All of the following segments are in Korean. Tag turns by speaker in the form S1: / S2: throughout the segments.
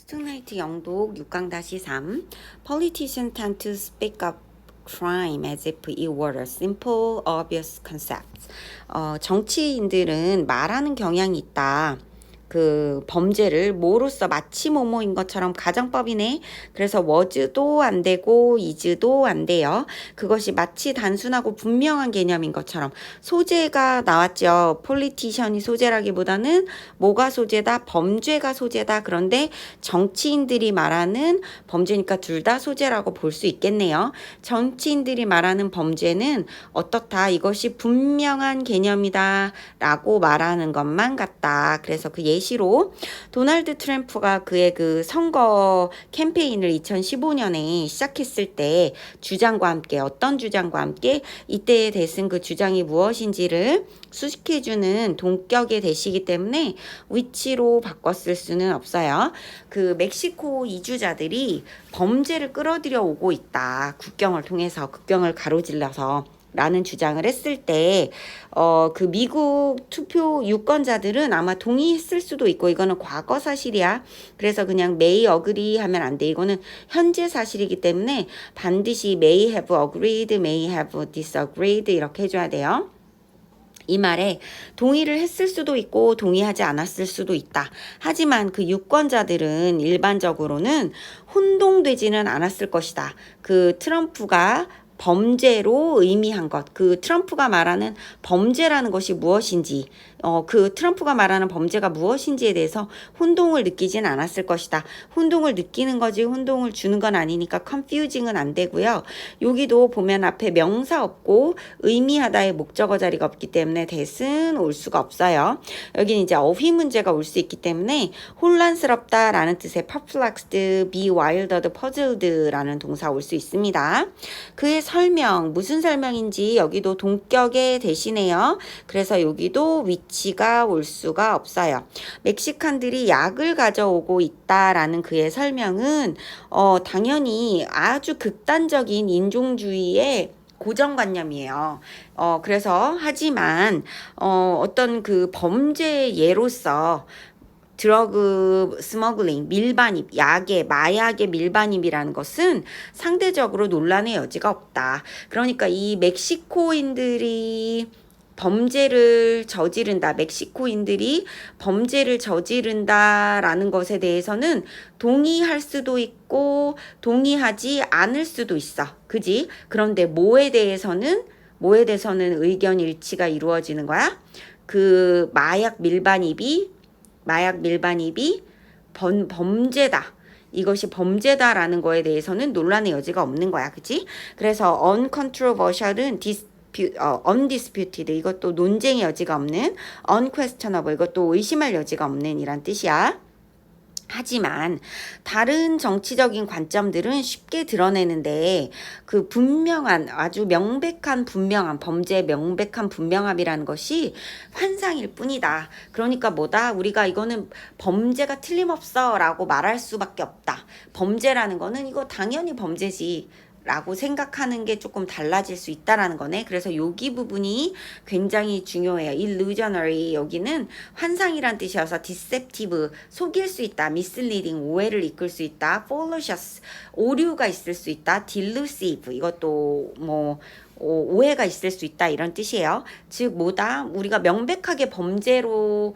S1: 스투나이트 영독 6강-3 Politicians tend to speak up crime as if it were a simple, obvious concept. 정치인들은 말하는 경향이 있다. 그 범죄를 뭐로써 마치 뭐뭐인 것처럼 가정법이네. 그래서 was도 안 되고 is도 안 돼요. 그것이 마치 단순하고 분명한 개념인 것처럼 소재가 나왔죠. 폴리티션이 소재라기보다는 뭐가 소재다? 범죄가 소재다. 그런데 정치인들이 말하는 범죄니까 둘 다 소재라고 볼 수 있겠네요. 정치인들이 말하는 범죄는 어떻다? 이것이 분명한 개념이다 라고 말하는 것만 같다. 그래서 그 예시로 도널드 트럼프가 그의 그 선거 캠페인을 2015년에 시작했을 때 주장과 함께 어떤 주장과 함께 이때의 대승 그 주장이 무엇인지를 수식해주는 동격의 대시이기 때문에 위치로 바꿨을 수는 없어요. 그 멕시코 이주자들이 범죄를 끌어들여 오고 있다. 국경을 통해서 국경을 가로질러서 라는 주장을 했을 때, 그 미국 투표 유권자들은 아마 동의했을 수도 있고, 이거는 과거 사실이야. 그래서 그냥 may agree 하면 안 돼. 이거는 현재 사실이기 때문에 반드시 may have agreed, may have disagreed 이렇게 해줘야 돼요. 이 말에 동의를 했을 수도 있고 동의하지 않았을 수도 있다. 하지만 그 유권자들은 일반적으로는 혼동되지는 않았을 것이다. 그 트럼프가 범죄로 의미한 것, 그 트럼프가 말하는 범죄라는 것이 무엇인지, 그 트럼프가 말하는 범죄가 무엇인지에 대해서 혼동을 느끼진 않았을 것이다. 혼동을 느끼는 거지 혼동을 주는 건 아니니까 confusing은 안 되고요. 여기도 보면 앞에 명사 없고 의미하다의 목적어 자리가 없기 때문에 that은 올 수가 없어요. 여기는 이제 어휘 문제가 올 수 있기 때문에 혼란스럽다라는 뜻의 perplexed, be wildered, puzzled라는 동사 올 수 있습니다. 그의 설명, 무슨 설명인지 여기도 동격의 대시네요. 그래서 여기도 위치가 올 수가 없어요. 멕시칸들이 약을 가져오고 있다라는 그의 설명은 당연히 아주 극단적인 인종주의의 고정관념이에요. 그래서 하지만 어떤 그 범죄 예로서 드러그 스머글링, 밀반입, 마약의 밀반입이라는 것은 상대적으로 논란의 여지가 없다. 그러니까 이 멕시코인들이 범죄를 저지른다. 멕시코인들이 범죄를 저지른다라는 것에 대해서는 동의할 수도 있고 동의하지 않을 수도 있어. 그지? 그런데 뭐에 대해서는 의견 일치가 이루어지는 거야? 그 마약 밀반입이 범죄다. 이것이 범죄다라는 거에 대해서는 논란의 여지가 없는 거야. 그치? 그래서 uncontroversial은 undisputed 이것도 논쟁의 여지가 없는, unquestionable 이것도 의심할 여지가 없는 이란 뜻이야. 하지만 다른 정치적인 관점들은 쉽게 드러내는데 그 분명한 아주 명백한 분명한 범죄의 명백한 분명함이라는 것이 환상일 뿐이다. 그러니까 뭐다? 우리가 이거는 범죄가 틀림없어 라고 말할 수밖에 없다. 범죄라는 거는 이거 당연히 범죄지 라고 생각하는 게 조금 달라질 수 있다라는 거네. 그래서 여기 부분이 굉장히 중요해요. illusionary 여기는 환상이란 뜻이어서 deceptive 속일 수 있다. misleading 오해를 이끌 수 있다. fallacious 오류가 있을 수 있다. delusive 이것도 뭐 오해가 있을 수 있다 이런 뜻이에요. 즉 뭐다? 우리가 명백하게 범죄라고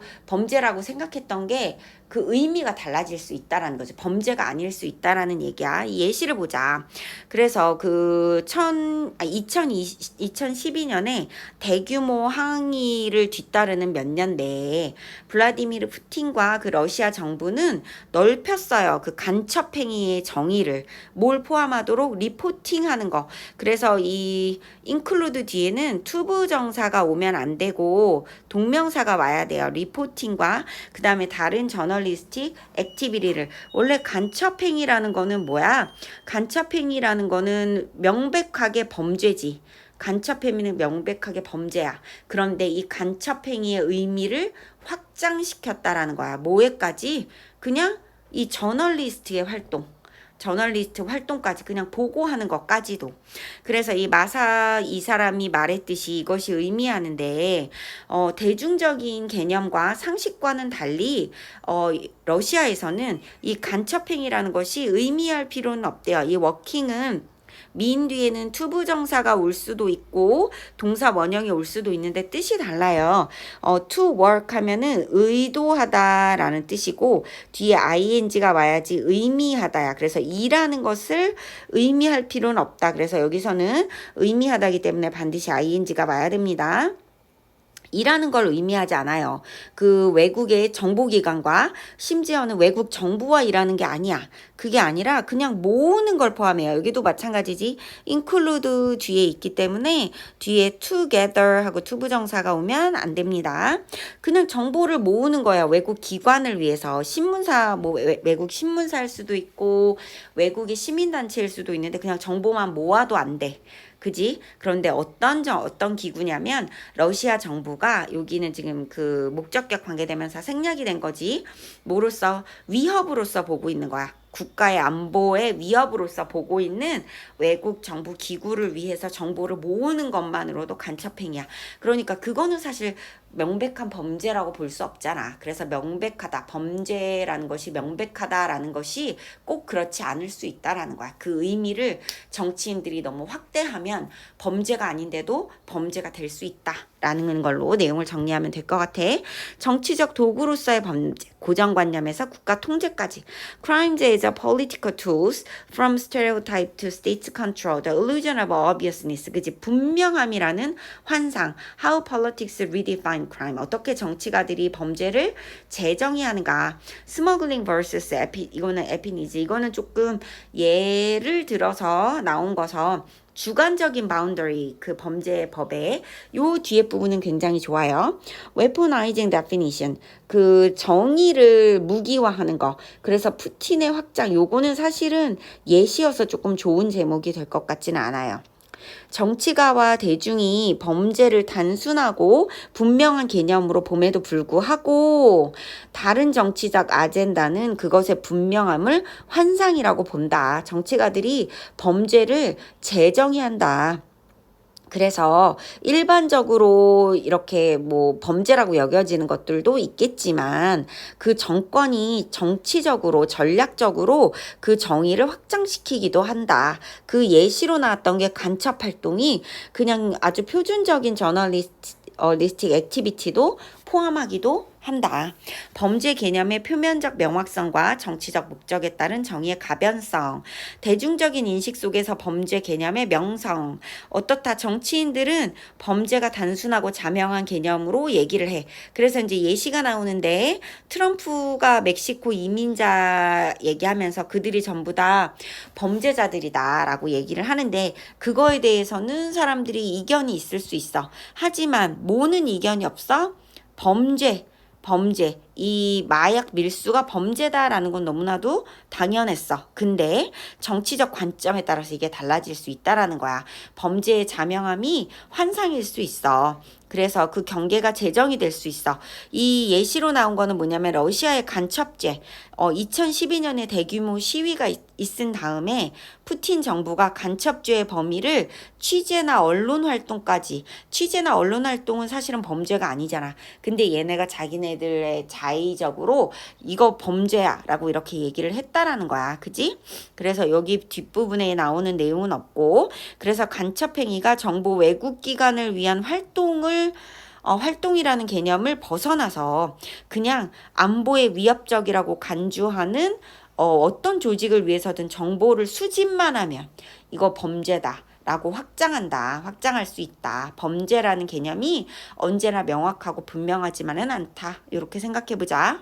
S1: 생각했던 게 그 의미가 달라질 수 있다라는 거죠. 범죄가 아닐 수 있다라는 얘기야. 이 예시를 보자. 그래서 그 2012년에 대규모 항의를 뒤따르는 몇 년 내에 블라디미르 푸틴과 그 러시아 정부는 넓혔어요. 그 간첩행위의 정의를 뭘 포함하도록 리포팅하는 거. 그래서 이 include 뒤에는 투부정사가 오면 안 되고 동명사가 와야 돼요. 리포팅과 그 다음에 다른 저널리스틱 액티비티를 원래 간첩행위라는 거는 뭐야? 간첩행위라는 거는 명백하게 범죄지. 간첩행위는 명백하게 범죄야. 그런데 이 간첩행위의 의미를 확장시켰다라는 거야. 뭐에까지? 그냥 이 저널리스트의 활동. 저널리스트 활동까지 그냥 보고하는 것까지도. 그래서 이 마사 이 사람이 말했듯이 이것이 의미하는데 대중적인 개념과 상식과는 달리 러시아에서는 이 간첩행위라는 것이 의미할 필요는 없대요. 이 워킹은 미인 뒤에는 투부정사가 올 수도 있고 동사 원형이 올 수도 있는데 뜻이 달라요. to work 하면은 의도하다라는 뜻이고 뒤에 ing가 와야지 의미하다야. 그래서 일하는 것을 의미할 필요는 없다. 그래서 여기서는 의미하다기 때문에 반드시 ing가 와야 됩니다. 일하는 걸 의미하지 않아요. 그 외국의 정보기관과 심지어는 외국 정부와 일하는 게 아니야. 그게 아니라 그냥 모으는 걸 포함해요. 여기도 마찬가지지. include 뒤에 있기 때문에 뒤에 together 하고 투부정사가 오면 안 됩니다. 그냥 정보를 모으는 거야. 외국 기관을 위해서. 신문사, 뭐 외국 신문사일 수도 있고 외국의 시민단체일 수도 있는데 그냥 정보만 모아도 안 돼. 그지? 그런데 어떤 기구냐면 러시아 정부가 여기는 지금 그 목적격 관계대명사 생략이 된 거지. 뭐로써? 위협으로서 보고 있는 거야. 국가의 안보의 위협으로서 보고 있는 외국 정부 기구를 위해서 정보를 모으는 것만으로도 간첩행위야. 그러니까 그거는 사실 명백한 범죄라고 볼 수 없잖아. 그래서 명백하다, 범죄라는 것이 명백하다라는 것이 꼭 그렇지 않을 수 있다라는 거야. 그 의미를 정치인들이 너무 확대하면 범죄가 아닌데도 범죄가 될 수 있다라는 걸로 내용을 정리하면 될 것 같아. 정치적 도구로서의 범죄, 고정관념에서 국가 통제까지. Crimes as a political tools, from stereotype to state control, the illusion of obviousness. 그지? 분명함이라는 환상. How politics redefine crime. 어떻게 정치가들이 범죄를 재정의하는가. Smuggling versus 이거는 에피니지. 이거는 조금 예를 들어서 나온 거서 주관적인 바운더리 그 범죄 법에 요 뒤에 부분은 굉장히 좋아요. Weaponizing definition 그 정의를 무기화하는 거. 그래서 푸틴의 확장 요거는 사실은 예시여서 조금 좋은 제목이 될 것 같지는 않아요. 정치가와 대중이 범죄를 단순하고 분명한 개념으로 봄에도 불구하고 다른 정치적 아젠다는 그것의 분명함을 환상이라고 본다. 정치가들이 범죄를 재정의한다. 그래서 일반적으로 이렇게 뭐 범죄라고 여겨지는 것들도 있겠지만 그 정권이 정치적으로 전략적으로 그 정의를 확장시키기도 한다. 그 예시로 나왔던 게 간첩 활동이 그냥 아주 표준적인 저널리스틱 액티비티도 포함하기도 한다. 범죄 개념의 표면적 명확성과 정치적 목적에 따른 정의의 가변성, 대중적인 인식 속에서 범죄 개념의 명성. 어떻다? 정치인들은 범죄가 단순하고 자명한 개념으로 얘기를 해. 그래서 이제 예시가 나오는데 트럼프가 멕시코 이민자 얘기하면서 그들이 전부 다 범죄자들이다라고 얘기를 하는데 그거에 대해서는 사람들이 이견이 있을 수 있어. 하지만 뭐는 이견이 없어? 범죄, 이 마약 밀수가 범죄다라는 건 너무나도 당연했어. 근데 정치적 관점에 따라서 이게 달라질 수 있다라는 거야. 범죄의 자명함이 환상일 수 있어. 그래서 그 경계가 재정이 될 수 있어. 이 예시로 나온 거는 뭐냐면 러시아의 간첩죄. 2012년에 대규모 시위가 있은 다음에 푸틴 정부가 간첩죄의 범위를 취재나 언론 활동까지. 취재나 언론 활동은 사실은 범죄가 아니잖아. 근데 얘네가 자기네들의 자의적으로 이거 범죄야 라고 이렇게 얘기를 했다라는 거야. 그지? 그래서 여기 뒷부분에 나오는 내용은 없고 그래서 간첩행위가 정보 왜곡기관을 위한 활동이라는 개념을 벗어나서 그냥 안보에 위협적이라고 간주하는 어떤 조직을 위해서든 정보를 수집만 하면 이거 범죄다. 라고 확장할 수 있다. 범죄라는 개념이 언제나 명확하고 분명하지만은 않다. 이렇게 생각해 보자.